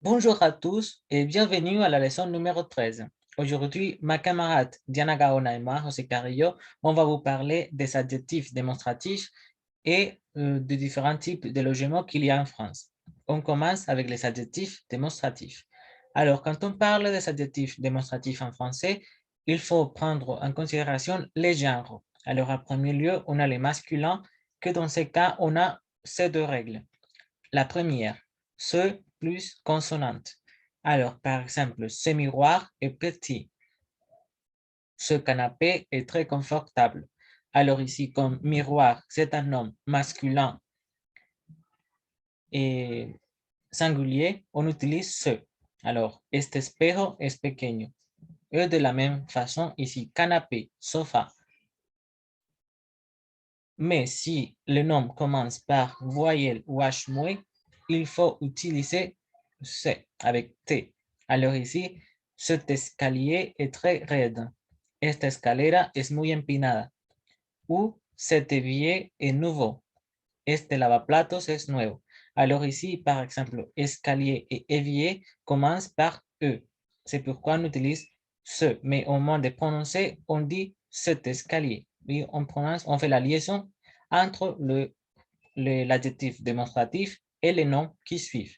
Bonjour à tous et bienvenue à la leçon numéro 13. Aujourd'hui, ma camarade Diana Gaona et moi, José Carrillo, on va vous parler des adjectifs démonstratifs et des différents types de logements qu'il y a en France. On commence avec les adjectifs démonstratifs. Alors, quand on parle des adjectifs démonstratifs en français, il faut prendre en considération les genres. Alors, en premier lieu, on a les masculins, que dans ces cas, on a ces deux règles. La première, ce plus consonante. Alors, par exemple, ce miroir est petit. Ce canapé est très confortable. Alors ici, comme miroir, c'est un nom masculin et singulier, on utilise ce. Alors, este espejo es pequeño. Et de la même façon, ici, canapé, sofá. Mais si le nom commence par voyelle ou H muet, il faut utiliser C avec T. Alors ici, cet escalier est très raide. Esta escalera es muy empinada. Ou cet évier est nouveau. Este lavaplatos es nuevo. Alors ici, par exemple, escalier et évier commencent par E. C'est pourquoi on utilise ce. Mais au moment de prononcer, on dit cet escalier. Oui, on prononce, on fait la liaison entre l'adjectif démonstratif et les noms qui suivent.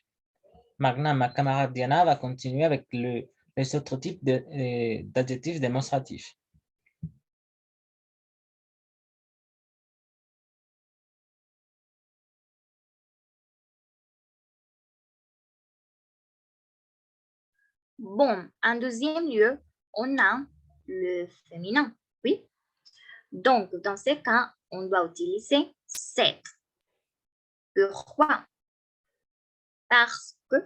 Maintenant, ma camarade Diana va continuer avec les autres types d'adjectifs démonstratifs. Bon, en deuxième lieu, on a le féminin, oui. Donc, dans ce cas, on doit utiliser cette. Pourquoi? Parce que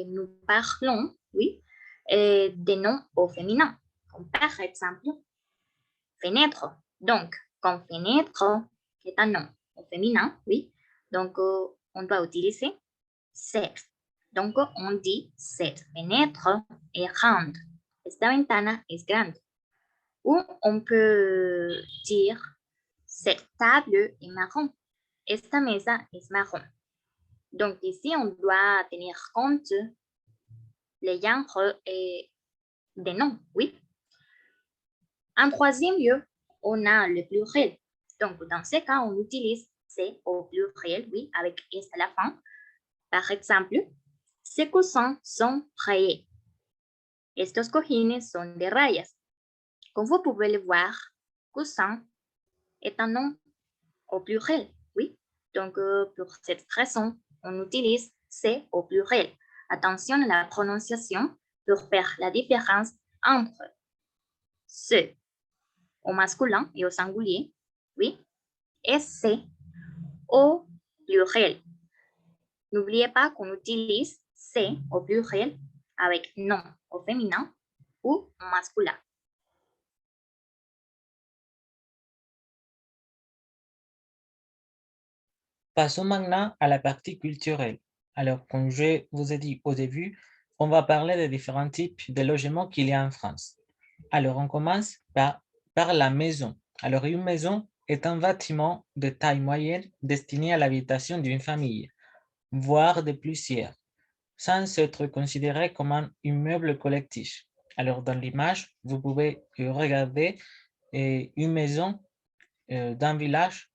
nous parlons, oui, des noms au féminin. Comme par exemple, fenêtre. Donc, comme fenêtre est un nom au féminin, oui. Donc, on doit utiliser cette. Donc, on dit cette fenêtre est grande. Esta ventana es grande. Ou on peut dire cette table est marron. Esta mesa es marron. Donc, ici, on doit tenir compte les genres et des noms, oui. En troisième lieu, on a le pluriel. Donc, dans ce cas, on utilise c'est au pluriel, oui, avec est à la fin. Par exemple, ces coussins sont rayés. Estos cojines son de rayas. Comme vous pouvez le voir, coussin est un nom au pluriel, oui. Donc, pour cette raison, on utilise c'est au pluriel. Attention à la prononciation pour faire la différence entre ce au masculin et au singulier, oui, et c'est au pluriel. N'oubliez pas qu'on utilise c'est au pluriel avec nom au féminin ou masculin. Passons maintenant à la partie culturelle. Alors, comme je vous ai dit au début, on va parler des différents types de logements qu'il y a en France. Alors, on commence par la maison. Alors, une maison est un bâtiment de taille moyenne destiné à l'habitation d'une famille, voire de plusieurs, sans être considéré comme un immeuble collectif. Alors, dans l'image, vous pouvez regarder une maison d'un village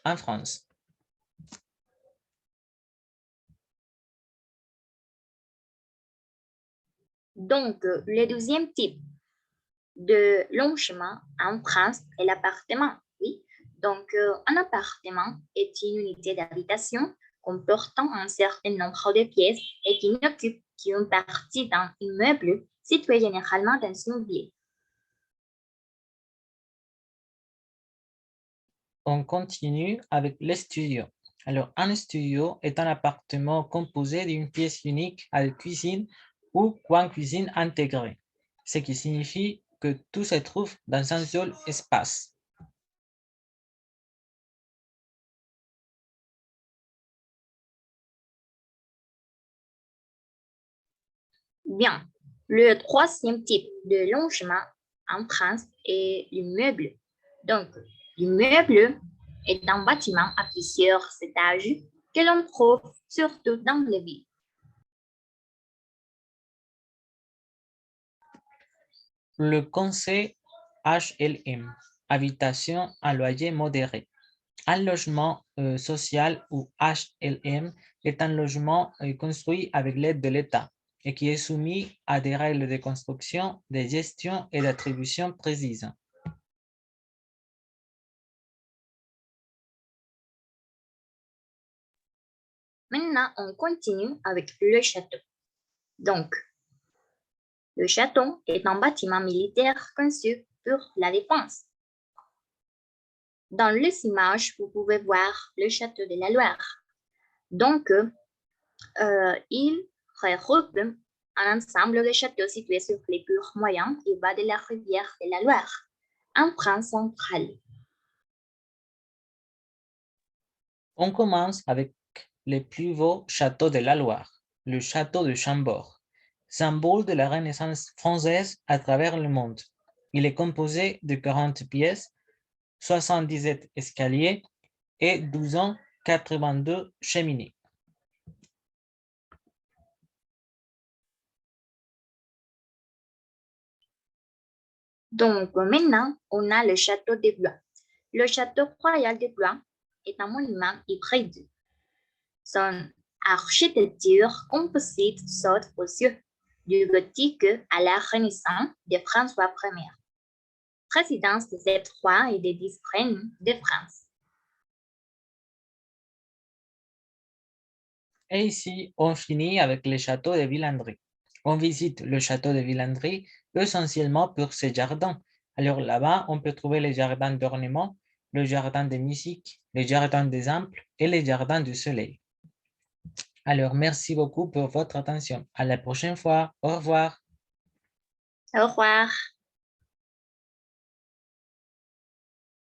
en France. Donc, le deuxième type de logement en France est l'appartement. Oui. Donc, un appartement est une unité d'habitation comportant un certain nombre de pièces et qui n'occupe qu'une partie d'un immeuble situé généralement dans une ville. On continue avec les studios. Alors, un studio est un appartement composé d'une pièce unique avec cuisine ou coin cuisine intégré, ce qui signifie que tout se trouve dans un seul espace. Bien. Le troisième type de logement en France est l'immeuble. Donc, l'immeuble est un bâtiment à plusieurs étages que l'on trouve surtout dans les villes. le conseil HLM, habitation à loyer modéré. Un logement social ou HLM est un logement construit avec l'aide de l'État et qui est soumis à des règles de construction, de gestion et d'attribution précises. Maintenant, on continue avec le château. Donc, le château est un bâtiment militaire conçu pour la défense. Dans les images, vous pouvez voir le château de la Loire. Donc, il regroupe un ensemble de châteaux situés sur les cours moyens et bas de la rivière de la Loire, en France centrale. On commence avec les plus beaux châteaux de la Loire, le château de Chambord, symbole de la Renaissance française à travers le monde. Il est composé de 40 pièces, 77 escaliers et 1282 cheminées. Donc, maintenant, on a le château de Blois. Le château royal de Blois est un monument hybride. Son architecture composite saute aux yeux, du gothique à la Renaissance de François Ier, présidence des 7 rois et des 10 reines de France. Et ici, on finit avec le château de Villandry. On visite le château de Villandry essentiellement pour ses jardins. Alors là-bas, on peut trouver les jardins d'ornement, le jardin de musique, les jardins des amples et les jardins du soleil. Alors, merci beaucoup pour votre attention. À la prochaine fois. Au revoir. Au revoir.